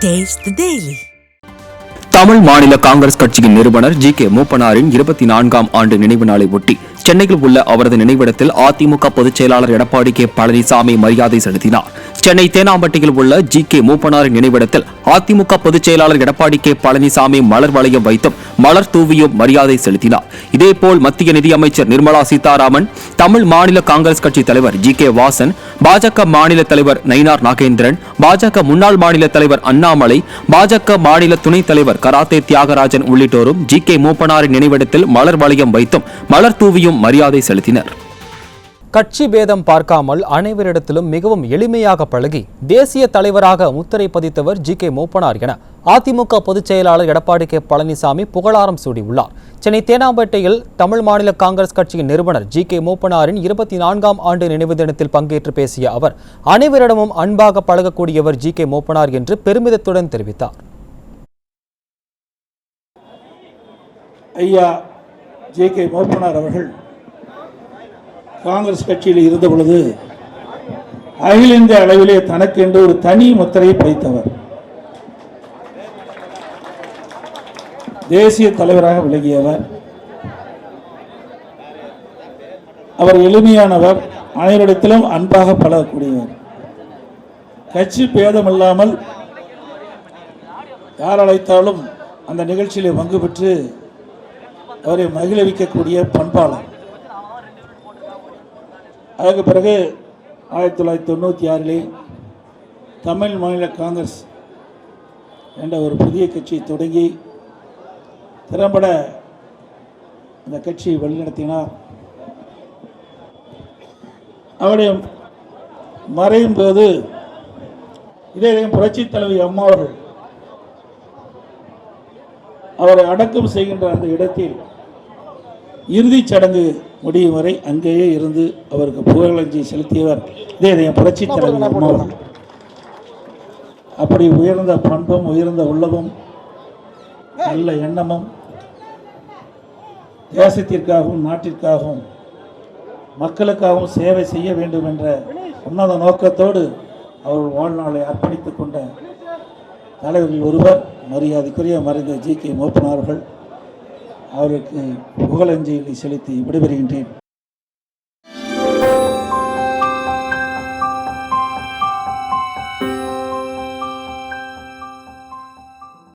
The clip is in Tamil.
Taste the Daily. தமிழ் மாநில காங்கிரஸ் கட்சியின் நிறுவனர் ஜி.கே. மூப்பனாரின் 24ஆம் ஆண்டு நினைவு நாளை ஒட்டி சென்னையில் உள்ள அவரது நினைவிடத்தில் அதிமுக பொதுச் செயலாளர் எடப்பாடி கே. பழனிசாமி மரியாதை செலுத்தினார். சென்னை தேனாம்பட்டியில் உள்ள ஜி.கே. மூப்பனாரின் நினைவிடத்தில் அதிமுக பொதுச் செயலாளர் எடப்பாடி கே. பழனிசாமி மலர் வளையம் வைத்தும் மலர் தூவியும் மரியாதை செலுத்தினார். இதேபோல் மத்திய நிதியமைச்சர் நிர்மலா சீதாராமன், தமிழ் மாநில காங்கிரஸ் கட்சி தலைவர் ஜி.கே. வாசன், பாஜக மாநில தலைவர் நயினார் நாகேந்திரன், பாஜக முன்னாள் மாநில தலைவர் அண்ணாமலை, பாஜக மாநில துணைத் தலைவர் கராத்தே தியாகராஜன் உள்ளிட்டோரும் ஜி.கே. மூப்பனாரின் நினைவிடத்தில் மலர் வளையம் வைத்தும் மலர் தூவியும் மரியாதை செலுத்தினர். கட்சி பேதம் பார்க்காமல் அனைவரிடத்திலும் மிகவும் எளிமையாக பழகி தேசிய தலைவராக முத்திரை பதித்தவர் ஜி.கே. மூப்பனார் என அதிமுக பொதுச் செயலாளர் எடப்பாடி கே. பழனிசாமி புகழாரம் சூடியுள்ளார். சென்னை தேனாம்பேட்டையில் தமிழ் மாநில காங்கிரஸ் கட்சியின் நிறுவனர் ஜி.கே. மூப்பனாரின் 24ஆம் ஆண்டு நினைவு தினத்தில் பங்கேற்று பேசிய அவர், அனைவரிடமும் அன்பாக பழகக்கூடியவர் ஜி.கே. மூப்பனார் என்று பெருமிதத்துடன் தெரிவித்தார். ஐயா ஜே.கே. மூப்பனார் அவர்கள் காங்கிரஸ் கட்சியில் இருந்த பொழுது அகில இந்திய அளவிலே தனக்கென்று ஒரு தனி முத்திரையை பதித்தவர். தேசிய தலைவராக விளங்கியவர். அவர் எளிமையானவர், அனைவரிடத்திலும் அன்பாக பழகக்கூடியவர். கட்சி பேதமில்லாமல் யார் அழைத்தாலும் அந்த நிகழ்ச்சியிலே பங்கு பெற்று அவரை மகிழ்விக்கக்கூடிய பண்பாளர். அதற்கு பிறகு 1996 தமிழ் மாநில காங்கிரஸ் என்ற ஒரு புதிய கட்சியை தொடங்கி திறம்பட அந்த கட்சியை வழிநடத்தினார். அவருடைய மறையும் போது இதே புரட்சித் தலைவி அம்மா அவர்கள் அவரை அடக்கம் செய்கின்ற அந்த இடத்தில் இறுதிச் சடங்கு முடியும் வரை அங்கேயே இருந்து அவருக்கு புகழஞ்சலி செலுத்தியவர் இதே புரட்சித் தலைவி அம்மா அவர்கள். அப்படி உயர்ந்த பண்பும் உயர்ந்த உள்ளமும் நல்ல எண்ணமும் தேசத்திற்காகவும் நாட்டிற்காகவும் மக்களுக்காகவும் சேவை செய்ய வேண்டும் என்ற உன்னத நோக்கத்தோடு அவர்கள் வாழ்நாளை அர்ப்பணித்துக் கொண்ட தலைவர்கள் ஒருவர் மரியாதைக்குரிய மறைந்த ஜி.கே. மூப்பனார் அவர்கள். அவருக்கு புகழஞ்சலி செலுத்தி விடைபெறுகின்றேன்.